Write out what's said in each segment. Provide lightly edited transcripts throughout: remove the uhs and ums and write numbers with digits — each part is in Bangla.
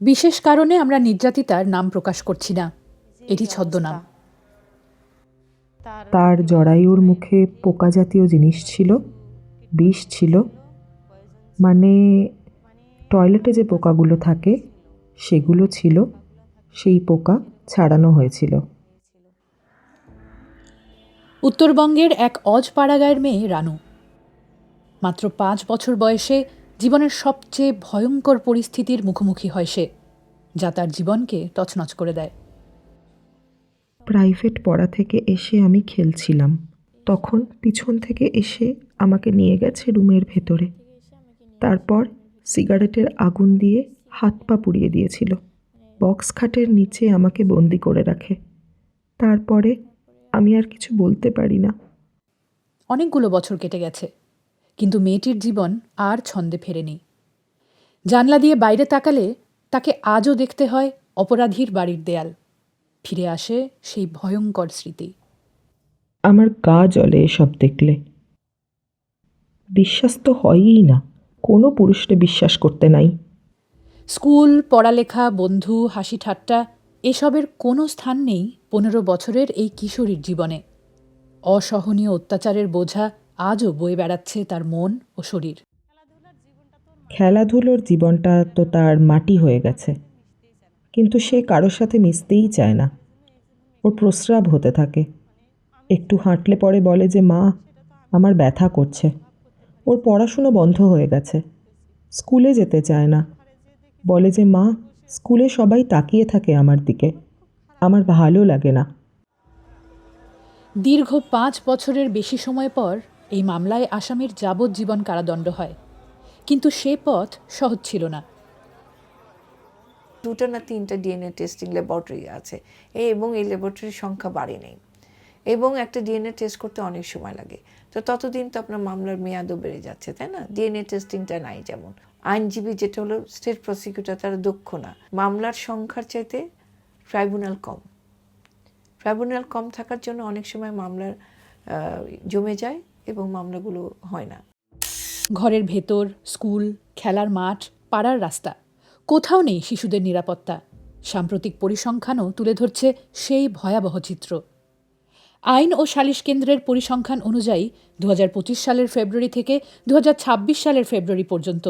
বিশেষ কারণে আমরা নির্যাতিতার নাম প্রকাশ করছি না, এটি ছদ্মনাম। তার জরায়ুর মুখে পোকা জাতীয় জিনিস ছিল, বিষ ছিল, মানে টয়লেটে যে পোকাগুলো থাকে সেগুলো ছিল, সেই পোকা ছাড়ানো হয়েছিল। উত্তরবঙ্গের এক অজপাড়াগাঁয়ের মেয়ে রানু মাত্র 5 বছর বয়সে জীবনের সবচেয়ে ভয়ঙ্কর পরিস্থিতির মুখোমুখি হয় সে, যা তার জীবনকে তছনছ করে দেয়। প্রাইভেট পড়া থেকে এসে আমি খেলছিলাম, তখন পিছন থেকে এসে আমাকে নিয়ে গেছে রুমের ভেতরে। তারপর সিগারেটের আগুন দিয়ে হাত পা পুড়িয়ে দিয়েছিল। বক্স খাটের নিচে আমাকে বন্দি করে রাখে। তারপরে আমি আর কিছু বলতে পারি না। অনেকগুলো বছর কেটে গেছে, কিন্তু মেয়েটির জীবন আর ছন্দে ফেরেনি। জানলা দিয়ে বাইরে তাকালে তাকে আজও দেখতে হয় অপরাধীর বাড়ির দেয়াল। ফিরে আসে সেই ভয়ঙ্কর স্মৃতি। আমার গা জ্বলে এসব দেখলে। বিশ্বাস তো হয়ই না, কোনো পুরুষকে বিশ্বাস করতে নাই। স্কুল, পড়ালেখা, বন্ধু, হাসি ঠাট্টা এসবের কোনো স্থান নেই 15 বছরের এই কিশোরীর জীবনে। অসহনীয় অত্যাচারের বোঝা আজও বয়ে বেড়াচ্ছে তার মন ও শরীর। খেলাধুলোর জীবনটা তো তার মাটি হয়ে গেছে, কিন্তু সে কারোর সাথে মিশতেই চায় না। ওর প্রস্রাব হতে থাকে, একটু হাঁটলে পরে বলে যে মা আমার ব্যথা করছে। ওর পড়াশুনো বন্ধ হয়ে গেছে, স্কুলে যেতে চায় না। বলে যে মা স্কুলে সবাই তাকিয়ে থাকে আমার দিকে, আমার ভালো লাগে না। দীর্ঘ 5 বছরের বেশি সময় পর এই মামলায় আসামির যাবজ্জীবন কারাদণ্ড হয়, কিন্তু সে পথ সহজ ছিল না। 2টা না 3টা ডিএনএ টেস্টিং ল্যাবরেটরি আছে, এবং এই ল্যাবরেটরির সংখ্যা বাড়েনি, এবং একটা ডিএনএ টেস্ট করতে অনেক সময় লাগে। তো ততদিন তো আপনার মামলার মেয়াদও বেড়ে যাচ্ছে, তাই না? ডিএনএ টেস্টিংটা নাই। যেমন আইনজীবী যেটা হলো স্টেট প্রসিকিউটর, তারা দক্ষ না। মামলার সংখ্যার চাইতে ট্রাইব্যুনাল কম। ট্রাইব্যুনাল কম থাকার জন্য অনেক সময় মামলার জমে যায় এবং মামলাগুলো হয় না। ঘরের ভেতর, স্কুল, খেলার মাঠ, পাড়ার রাস্তা, কোথাও নেই শিশুদের নিরাপত্তা। সাম্প্রতিক পরিসংখ্যানও তুলে ধরছে সেই ভয়াবহ চিত্র। আইন ও সালিশ কেন্দ্রের পরিসংখ্যান অনুযায়ী 2025 সালের ফেব্রুয়ারি থেকে 2026 সালের ফেব্রুয়ারি পর্যন্ত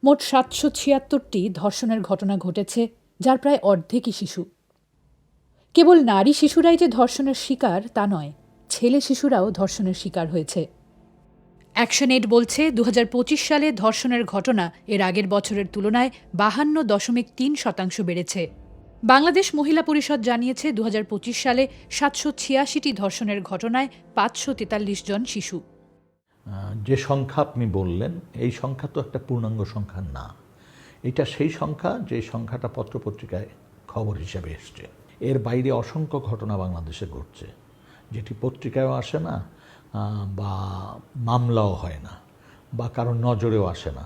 মোট 776টি ধর্ষণের ঘটনা ঘটেছে, যার প্রায় অর্ধেকই শিশু। কেবল নারী শিশুরাই যে ধর্ষণের শিকার তা নয়, ছেলে শিশুরাও ধর্ষণের শিকার হয়েছে। অ্যাকশনএইড বলছে 2025 সালে ধর্ষণের ঘটনা এর আগের বছরের তুলনায় 52.3% বেড়েছে। বাংলাদেশ মহিলা পরিষদ জানিয়েছে 2025 সালে 786টি ধর্ষণের ঘটনায় 543 জন শিশু। যে সংখ্যা আপনি বললেন, এই সংখ্যা তো একটা পূর্ণাঙ্গ সংখ্যা না। এটা সেই সংখ্যা যে সংখ্যাটা পত্রপত্রিকায় খবর হিসেবে এসছে। এর বাইরে অসংখ্য ঘটনা বাংলাদেশে ঘটছে, যেটি পত্রিকায়ও আসে না, বা মামলাও হয় না, বা কারোর নজরেও আসে না।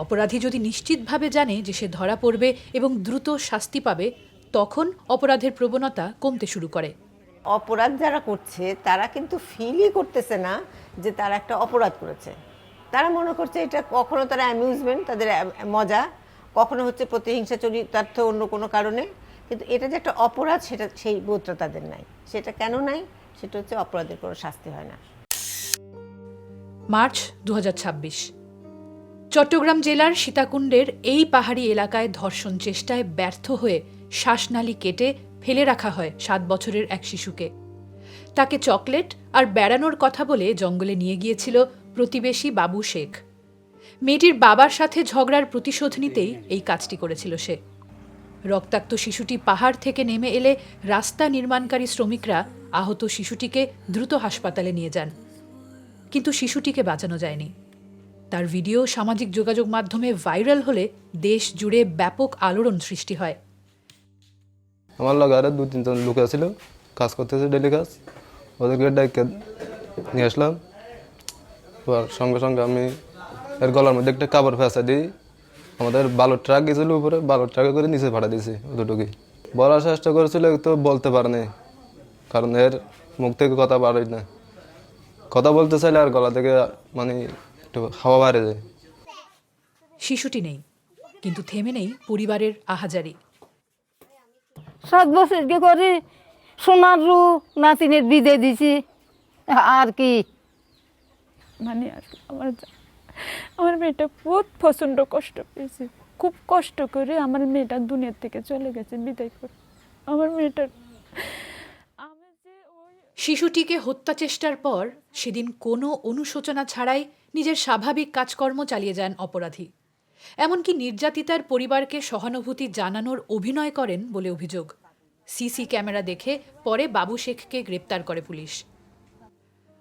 অপরাধী যদি নিশ্চিতভাবে জানে যে সে ধরা পড়বে এবং দ্রুত শাস্তি পাবে, তখন অপরাধের প্রবণতা কমতে শুরু করে। অপরাধ যারা করছে তারা কিন্তু ফিলই করতেছে না যে তারা একটা অপরাধ করেছে। তারা মনে করছে এটা কখনো তারা অ্যামিউজমেন্ট, তাদের মজা, কখনো হচ্ছে প্রতিহিংসা চরিতার্থ অন্য কোনো কারণে, কিন্তু এটা যে একটা অপরাধ সেটা সেই বোধটা তাদের নাই। সেটা কেন নাই? সেটা হচ্ছে অপরাধের কোনো শাস্তি হয় না। মার্চ 2026, চট্টগ্রাম জেলার সীতাকুণ্ডের এই পাহাড়ি এলাকায় ধর্ষণ চেষ্টায় ব্যর্থ হয়ে শ্বাসনালী কেটে ফেলে রাখা হয় 7 বছরের এক শিশুকে। তাকে চকলেট আর বেড়ানোর কথা বলে জঙ্গলে নিয়ে গিয়েছিল প্রতিবেশী বাবু শেখ। মেয়েটির বাবার সাথে ঝগড়ার প্রতিশোধ নিতেই এই কাজটি করেছিল সে। রক্তাক্ত শিশুটি পাহাড় থেকে নেমে এলে রাস্তা নির্মাণকারী শ্রমিকরা আহত শিশুটিকে দ্রুত হাসপাতালে নিয়ে যান, কিন্তু শিশুটিকে বাঁচানো যায়নি। তার ভিডিও সামাজিক যোগাযোগ মাধ্যমে ভাইরাল হলে দেশ জুড়ে ব্যাপক আলোড়ন সৃষ্টি হয়। আমার লগে আরো 2-3 জন লোক ছিল, কাজ করতেছে ডেলি কাজ। ওদেরকে ডাইকে নিয়ে আসলাম। সঙ্গে সঙ্গে আমি এর গলার মধ্যে একটা কাপড় ফেঁসা দিই। আমাদের বালুর ট্রাক গেছিল উপরে, বালুর ট্রাকে করে নিচে ফাটা দিয়েছি। দুটোকে বলার চেষ্টা করেছিল, তো বলতে পারেনি, কারণ এর মুখ থেকে কথা বাড়াই না। কথা বলতে চাইলে আর গলা থেকে মানে একটু হাওয়া বাইরে যায়। শিশুটি নেই, কিন্তু থেমে নেই পরিবারের আহাজারি। 7 বছর কি করে সোনার রু নাতিনের বিদে দিছি, আর কি। মানে আমার মেয়েটা বহুত প্রচণ্ড কষ্ট পেয়েছে, খুব কষ্ট করে আমার মেয়েটা দুনিয়ার থেকে চলে গেছে বিদায় করে। আমার মেয়েটার আমি যে ওই শিশুটিকে হত্যা চেষ্টার পর সেদিন কোনো অনুশোচনা ছাড়াই নিজের স্বাভাবিক কাজকর্ম চালিয়ে যান অপরাধী। এমনকি নির্যাতিতার পরিবারকে সহানুভূতি জানানোর অভিনয় করেন বলে অভিযোগ। সিসি ক্যামেরা দেখে পরে বাবু শেখকে গ্রেপ্তার করে পুলিশ।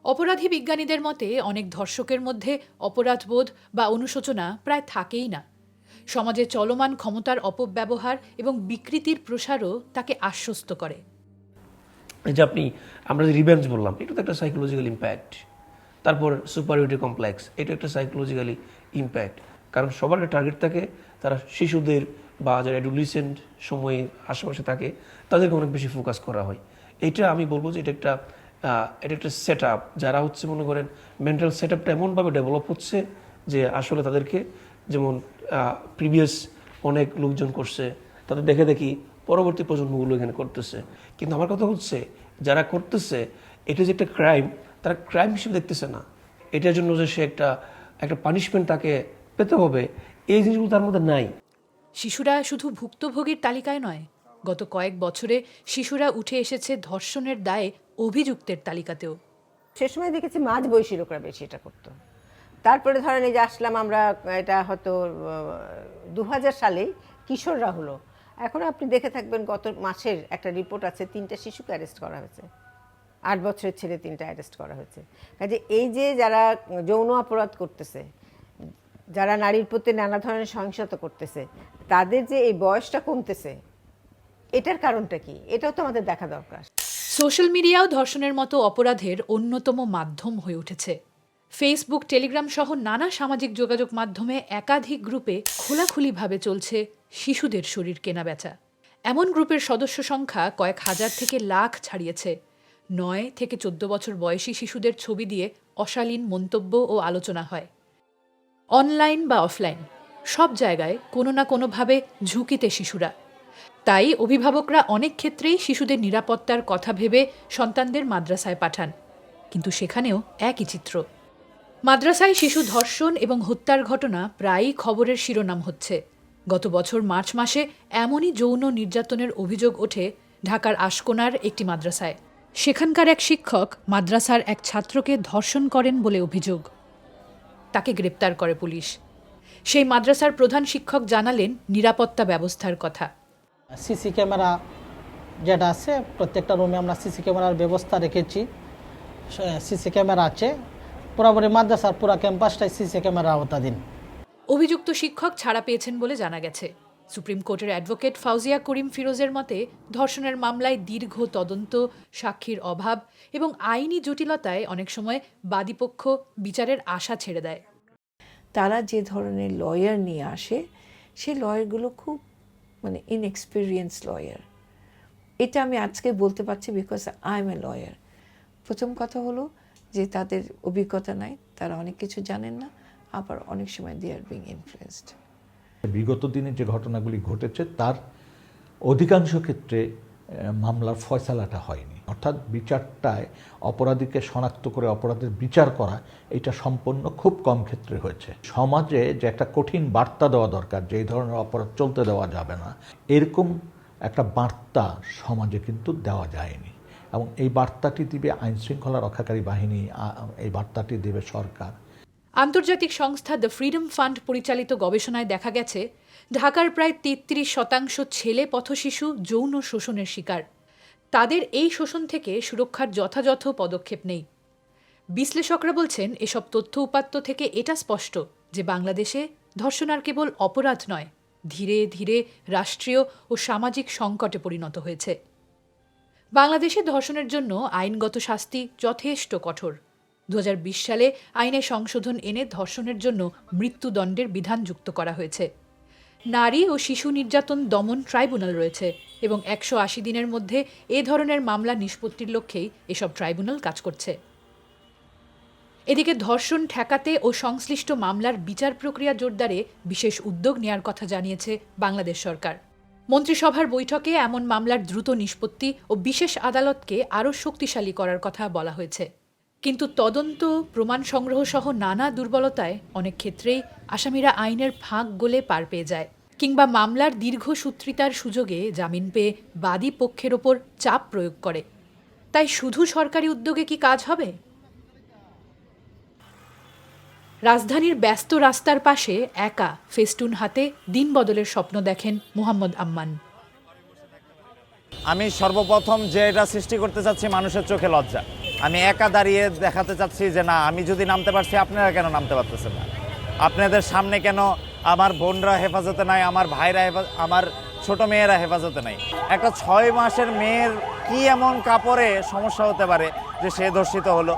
অপরাধী বিজ্ঞানীদের মতে অনেক ধর্ষকের মধ্যে অপরাধবোধ বা অনুশোচনা প্রায় থাকেই না। সমাজে চলমান ক্ষমতার অপব্যবহার এবং বিকৃতির প্রসারও তাকে আশ্বস্ত করে। এই যে আমরা যে রিভেঞ্জ বললাম, এটা তো একটা সাইকোলজিক্যাল ইম্প্যাক্ট। তারপর সুপারিয়রিটি কমপ্লেক্স, এটা একটা সাইকোলজিক্যালি ইম্প্যাক্ট। কারণ সবার একটা টার্গেট থাকে, তারা শিশুদের বা যারা অ্যাডোলেসেন্ট সময়ে আশেপাশে থাকে তাদেরকে অনেক বেশি ফোকাস করা হয়। এটা আমি বলবো যে এটা একটা সেট আপ, যারা মনে করেন মেন্টাল সেট আপটা এমনভাবে ডেভেলপ হচ্ছে যে আসলে তাদেরকে যেমন প্রিভিয়াস অনেক লোকজন করছে, তাদের দেখে দেখি পরবর্তী প্রজন্মগুলো এখানে করতেছে। কিন্তু আমার কথা হচ্ছে, যারা করতেছে এটা যে একটা ক্রাইম, তারা ক্রাইম হিসেবে দেখতেছে না। এটার জন্য যে সে একটা পানিশমেন্ট তাকে পেতে হবে, এই জিনিসগুলো তার মধ্যে নাই। শিশুরা শুধু ভুক্তভোগীর তালিকায় নয়, গত কয়েক বছরে শিশুরা উঠে এসেছে ধর্ষণের দায়ে অভিযুক্তের তালিকাতেও। সে সময় দেখেছি মাঝ বয়সী লোকরা বেশি এটা করতো। তারপরে ধরেন এই যে আসলাম আমরা, এটা হয়তো 2000 সালেই কিশোররা হলো। এখন আপনি দেখে থাকবেন গত মাসের একটা রিপোর্ট আছে, 3টা শিশুকে অ্যারেস্ট করা হয়েছে, 8 বছরের ছেলে 3টা অ্যারেস্ট করা হয়েছে। কাজে এই যে যারা যৌন অপরাধ করতেছে, যারা নারীর প্রতি নানা ধরনের সহিংসতা করতেছে, তাদের যে এই বয়সটা কমতেছে, এটার কারণটা কি, এটাও তো আমাদের দেখা দরকার। সোশ্যাল মিডিয়াও ধর্ষণের মতো অপরাধের অন্যতম মাধ্যম হয়ে উঠেছে। ফেসবুক, টেলিগ্রাম সহ নানা সামাজিক যোগাযোগ মাধ্যমে একাধিক গ্রুপে খোলাখুলিভাবে চলছে শিশুদের শরীর কেনাবেচা। এমন গ্রুপের সদস্য সংখ্যা কয়েক হাজার থেকে লাখ ছাড়িয়েছে। 9 থেকে 14 বছর বয়সী শিশুদের ছবি দিয়ে অশালীন মন্তব্য ও আলোচনা হয়। অনলাইন বা অফলাইন সব জায়গায় কোনো না কোনোভাবে ঝুঁকিতে শিশুরা। তাই অভিভাবকরা অনেক ক্ষেত্রেই শিশুদের নিরাপত্তার কথা ভেবে সন্তানদের মাদ্রাসায় পাঠান। কিন্তু সেখানেও একই চিত্র। মাদ্রাসায় শিশু ধর্ষণ এবং হত্যার ঘটনা প্রায়ই খবরের শিরোনাম হচ্ছে। গত বছর মার্চ মাসে এমনই যৌন নির্যাতনের অভিযোগ ওঠে ঢাকার আশকোনার একটি মাদ্রাসায়। সেখানকার এক শিক্ষক মাদ্রাসার এক ছাত্রকে ধর্ষণ করেন বলে অভিযোগ। তাকে গ্রেপ্তার করে পুলিশ। সেই মাদ্রাসার প্রধান শিক্ষক জানালেন নিরাপত্তা ব্যবস্থার কথা। সিসি ক্যামেরা যেটা আছে, প্রত্যেকটা রুমে আমরা সিসি ক্যামেরার ব্যবস্থা রেখেছি। সিসি ক্যামেরা আছে পুরোপুরি মাদ্রাসার পুরো ক্যাম্পাসটাই সিসি ক্যামেরা আওতাধীন। অভিযুক্ত শিক্ষক ছাড়া পেয়েছেন বলে জানা গেছে। সুপ্রিম কোর্টের অ্যাডভোকেট ফাউজিয়া করিম ফিরোজের মতে ধর্ষণের মামলায় দীর্ঘ তদন্ত, সাক্ষীর অভাব এবং আইনি জটিলতায় অনেক সময় বাদীপক্ষ বিচারের আশা ছেড়ে দেয়। তারা যে ধরনের লয়ার নিয়ে আসে, সেই লয়ারগুলো খুব ইনএক্সপিরিয়েন্স লয়ার। এটা আমি আজকে বলতে পারছি because I M a lawyer. প্রথম কথা হলো যে তাদের অভিজ্ঞতা নাই, তারা অনেক কিছু জানেন না, আবার অনেক সময় দে আর বিং ইনফ্লুয়েন্সড। বিগত দিনে যে ঘটনাগুলি ঘটেছে তার অধিকাংশ ক্ষেত্রে মামলার ফয়সালাটা হয়নি, অর্থাৎ বিচারটায় অপরাধীকে শনাক্ত করে অপরাধের বিচার করা, এটা সম্পন্ন খুব কম ক্ষেত্রে হয়েছে। সমাজে যে একটা কঠিন বার্তা দেওয়া দরকার যে এই ধরনের অপরাধ চলতে দেওয়া যাবে না, এরকম একটা বার্তা সমাজে কিন্তু দেওয়া যায়নি। এবং এই বার্তাটি দিবে আইনশৃঙ্খলা রক্ষাকারী বাহিনী, এই বার্তাটি দেবে সরকার। আন্তর্জাতিক সংস্থা দ্য ফ্রিডম ফান্ড পরিচালিত গবেষণায় দেখা গেছে ঢাকার প্রায় 33% ছেলে পথশিশু যৌন শোষণের শিকার। তাদের এই শোষণ থেকে সুরক্ষার যথাযথ পদক্ষেপ নেই। বিশ্লেষকরা বলছেন এসব তথ্য উপাত্ত থেকে এটা স্পষ্ট যে বাংলাদেশে ধর্ষণ আর কেবল অপরাধ নয়, ধীরে ধীরে রাষ্ট্রীয় ও সামাজিক সংকটে পরিণত হয়েছে। বাংলাদেশে ধর্ষণের জন্য আইনগত শাস্তি যথেষ্ট কঠোর। 2020 সালে আইনে সংশোধন এনে ধর্ষণের জন্য মৃত্যুদণ্ডের বিধান যুক্ত করা হয়েছে। নারী ও শিশু নির্যাতন দমন ট্রাইব্যুনাল রয়েছে এবং 180 দিনের মধ্যে এ ধরনের মামলা নিষ্পত্তির লক্ষ্যেই এসব ট্রাইব্যুনাল কাজ করছে। এদিকে ধর্ষণ ঠেকাতে ও সংশ্লিষ্ট মামলার বিচার প্রক্রিয়া জোরদারে বিশেষ উদ্যোগ নেয়ার কথা জানিয়েছে বাংলাদেশ সরকার। মন্ত্রিসভার বৈঠকে এমন মামলার দ্রুত নিষ্পত্তি ও বিশেষ আদালতকে আরও শক্তিশালী করার কথা বলা হয়েছে। কিন্তু তদন্ত, প্রমাণ সংগ্রহ সহ নানা দুর্বলতায় অনেক ক্ষেত্রেই আসামিরা আইনের ফাঁক গলে পার পেয়ে যায়, কিংবা মামলার দীর্ঘসূত্রিতার সুযোগে জামিন পেয়ে বাদী পক্ষের ওপর চাপ প্রয়োগ করে। তাই শুধু সরকারি উদ্যোগে কি কাজ হবে? রাজধানীর ব্যস্ত রাস্তার পাশে একা ফেস্টুন হাতে দিন বদলের স্বপ্ন দেখেন মোহাম্মদ আম্মান। আমি সর্বপ্রথম যে এটা সৃষ্টি করতে চাচ্ছি মানুষের চোখে লজ্জা। আমি একা দাঁড়িয়ে দেখাতে চাচ্ছি যে না, আমি যদি নামতে পারছি আপনারা কেন নামতে পারতেছেন না? আপনাদের সামনে কেন আমার বোনরা হেফাজতে নাই, আমার ভাইরা আমার ছোট মেয়েরা হেফাজতে নাই? একটা 6 মাসের মেয়ের কি এমন কাপড়ে সমস্যা হতে পারে যে সে ধর্ষিত হলো?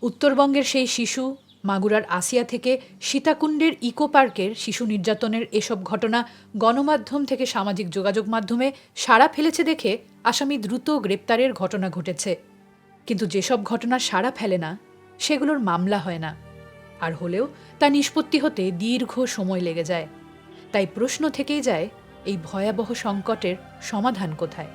উত্তরবঙ্গের সেই শিশু, মাগুরার আসিয়া থেকে সীতাকুণ্ডের ইকো পার্কের শিশু নির্যাতনের এসব ঘটনা গণমাধ্যম থেকে সামাজিক যোগাযোগ মাধ্যমে সাড়া ফেলেছে দেখে আসামি দ্রুত গ্রেপ্তারের ঘটনা ঘটেছে। কিন্তু যেসব ঘটনা সাড়া ফেলে না, সেগুলোর মামলা হয় না, আর হলেও তা নিষ্পত্তি হতে দীর্ঘ সময় লেগে যায়। তাই প্রশ্ন থেকেই যায়, এই ভয়াবহ সংকটের সমাধান কোথায়?